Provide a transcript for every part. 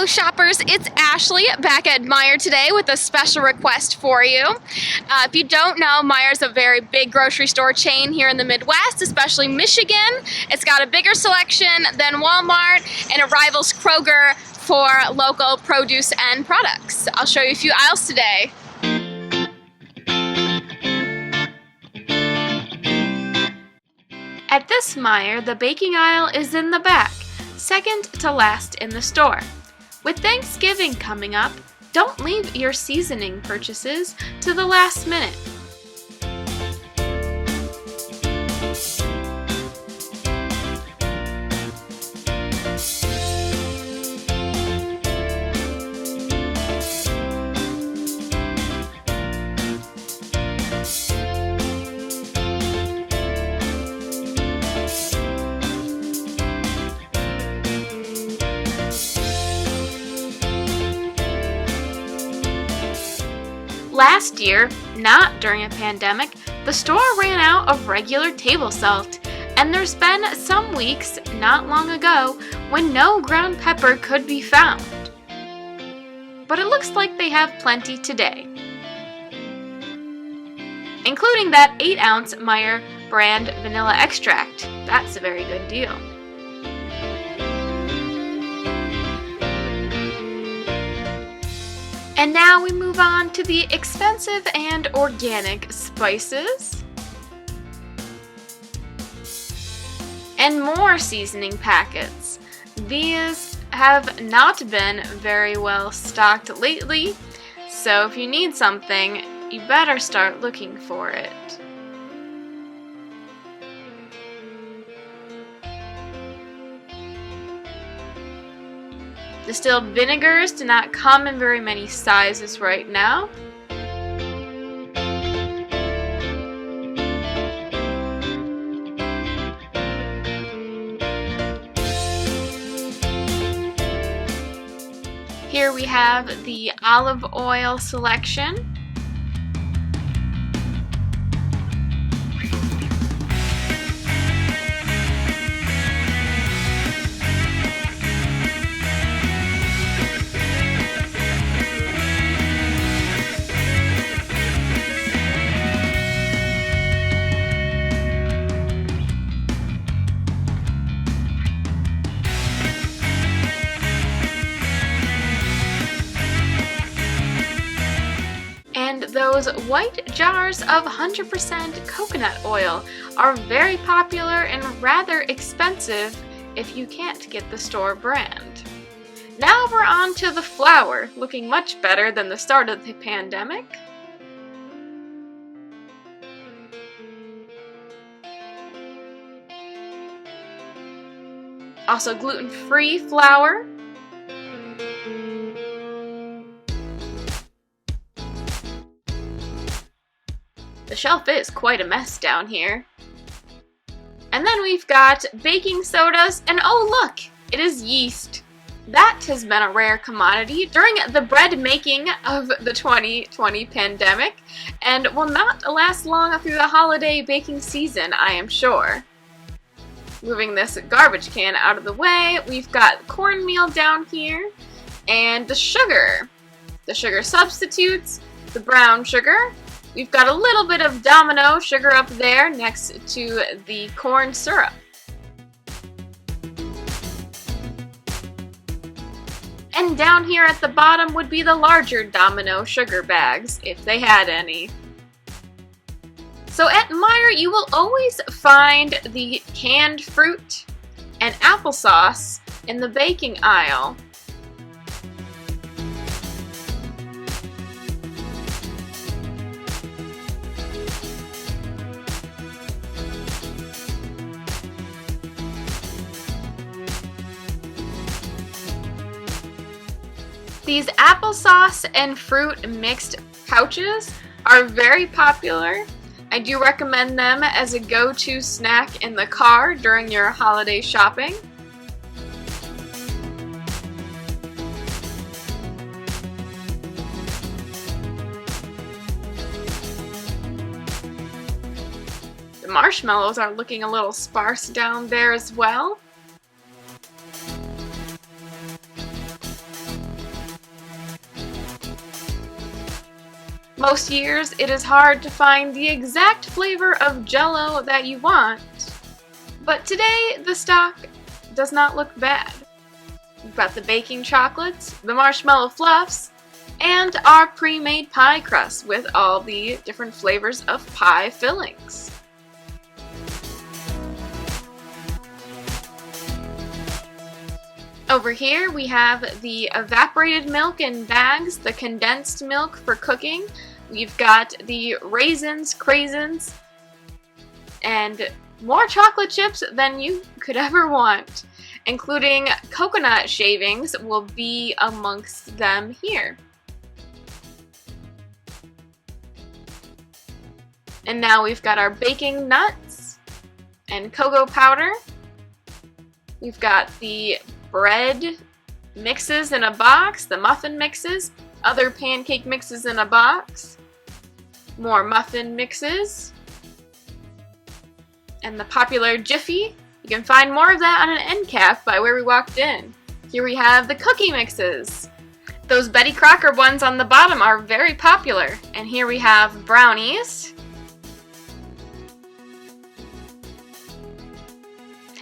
shoppers, it's Ashley back at Meijer today with a special request for you. If you don't know, Meijer's a very big grocery store chain here in the Midwest, especially Michigan. It's got a bigger selection than Walmart, and it rivals Kroger for local produce and products. I'll show you a few aisles today. At this Meijer, the baking aisle is in the back, second to last in the store. With Thanksgiving coming up, don't leave your seasoning purchases to the last minute. Last year, not during a pandemic, the store ran out of regular table salt, and there's been some weeks not long ago when no ground pepper could be found. But it looks like they have plenty today, including that 8-ounce Meijer brand vanilla extract. That's a very good deal. And now we move on to the expensive and organic spices. And more seasoning packets. These have not been very well stocked lately, so if you need something, you better start looking for it. Distilled vinegars do not come in very many sizes right now. Here we have the olive oil selection. Those white jars of 100% coconut oil are very popular and rather expensive if you can't get the store brand. Now we're on to the flour, looking much better than the start of the pandemic. Also gluten-free flour. The shelf is quite a mess down here. And then we've got baking sodas, and oh look, it is yeast. That has been a rare commodity during the bread making of the 2020 pandemic, and will not last long through the holiday baking season, I am sure. Moving this garbage can out of the way, we've got cornmeal down here, and the sugar substitutes, the brown sugar. We've got a little bit of Domino sugar up there next to the corn syrup. And down here at the bottom would be the larger Domino sugar bags, if they had any. So at Meijer, you will always find the canned fruit and applesauce in the baking aisle. These applesauce and fruit mixed pouches are very popular. I do recommend them as a go-to snack in the car during your holiday shopping. The marshmallows are looking a little sparse down there as well. Most years, it is hard to find the exact flavor of Jell-O that you want, but today the stock does not look bad. We've got the baking chocolates, the marshmallow fluffs, and our pre-made pie crust with all the different flavors of pie fillings. Over here we have the evaporated milk in bags, the condensed milk for cooking. We've got the raisins, craisins, and more chocolate chips than you could ever want, including coconut shavings will be amongst them here. And now we've got our baking nuts and cocoa powder. We've got the bread mixes in a box, the muffin mixes, other pancake mixes in a box, more muffin mixes, and the popular Jiffy. You can find more of that on an end cap by where we walked in. Here we have the cookie mixes. Those Betty Crocker ones on the bottom are very popular. And here we have brownies.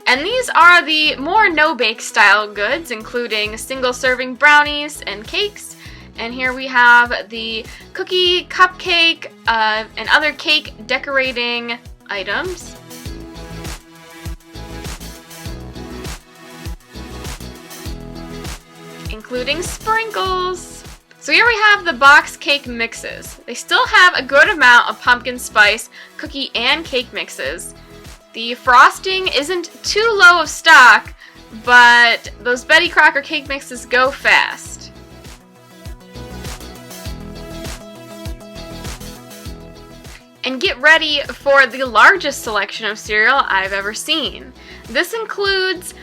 And these are the more no-bake style goods, including single-serving brownies and cakes. And here we have the cookie, cupcake, and other cake decorating items. Including sprinkles. So here we have the box cake mixes. They still have a good amount of pumpkin spice, cookie, and cake mixes. The frosting isn't too low of stock, but those Betty Crocker cake mixes go fast. And get ready for the largest selection of cereal I've ever seen. This includes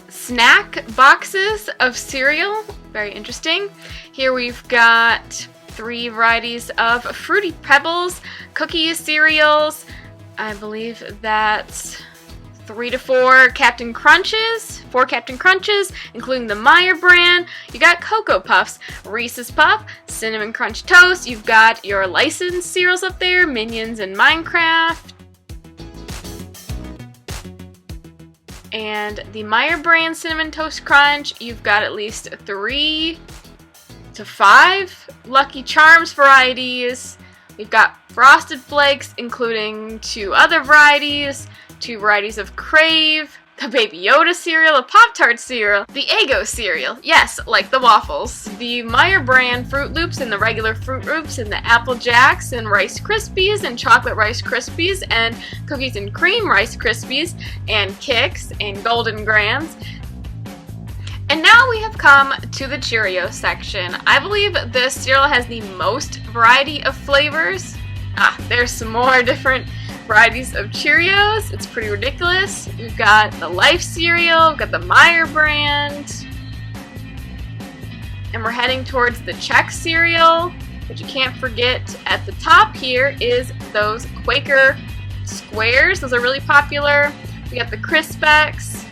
snack boxes of cereal, very interesting. Here we've got 3 varieties of Fruity Pebbles, cookies, cereals. I believe that's 3 to 4 Captain Crunches, 4 Captain Crunches, including the Meijer brand. You got Cocoa Puffs, Reese's Puff, Cinnamon Crunch Toast. You've got your licensed cereals up there, Minions and Minecraft. And the Meijer brand Cinnamon Toast Crunch, you've got at least 3 to 5 Lucky Charms varieties. We've got Frosted Flakes, including 2 other varieties, 2 varieties of Crave, the Baby Yoda cereal, a Pop-Tart cereal, the Eggo cereal, yes, like the waffles, the Meijer brand Fruit Loops and the regular Fruit Loops, and the Apple Jacks and Rice Krispies and Chocolate Rice Krispies and Cookies and Cream Rice Krispies and Kix and Golden Grands. And now we have come to the Cheerio section. I believe this cereal has the most variety of flavors. There's some more different varieties of Cheerios. It's pretty ridiculous. We've got the Life cereal, we've got the Meijer brand, and we're heading towards the Chex cereal, but you can't forget at the top here is those Quaker squares. Those are really popular. We got the Crispex.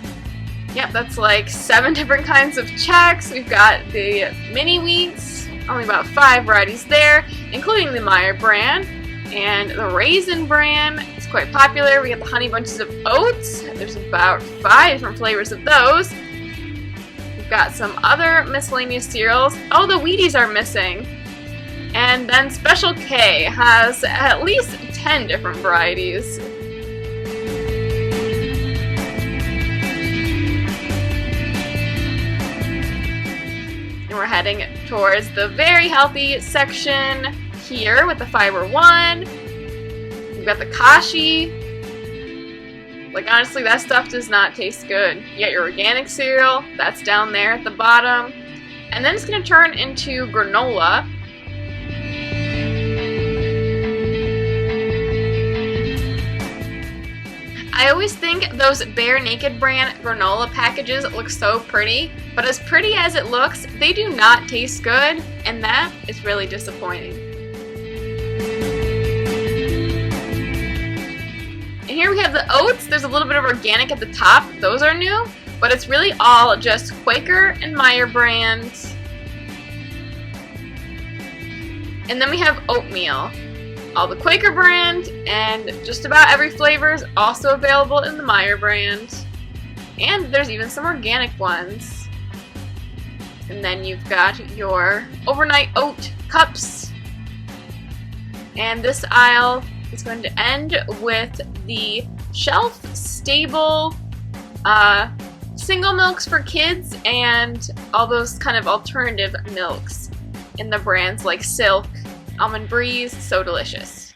Yep, that's like 7 different kinds of Chex. We've got the Mini Wheats, only about 5 varieties there, including the Meijer brand. And the Raisin brand is quite popular. We got the Honey Bunches of Oats. There's about 5 different flavors of those. We've got some other miscellaneous cereals. Oh, the Wheaties are missing. And then Special K has at least 10 different varieties. And we're heading towards the very healthy section here with the Fiber One. We've got the Kashi. Like, honestly, that stuff does not taste good. You got your organic cereal, that's down there at the bottom. And then it's going to turn into granola. I always think those Bare Naked brand granola packages look so pretty, but as pretty as it looks, they do not taste good, and that is really disappointing. And here we have the oats. There's a little bit of organic at the top. Those are new, but it's really all just Quaker and Meijer brands. And then we have oatmeal. All the Quaker brand and just about every flavor is also available in the Meijer brand. And there's even some organic ones. And then you've got your overnight oat cups. And this aisle is going to end with the shelf-stable single milks for kids and all those kind of alternative milks in the brands like Silk, Almond Breeze, So Delicious.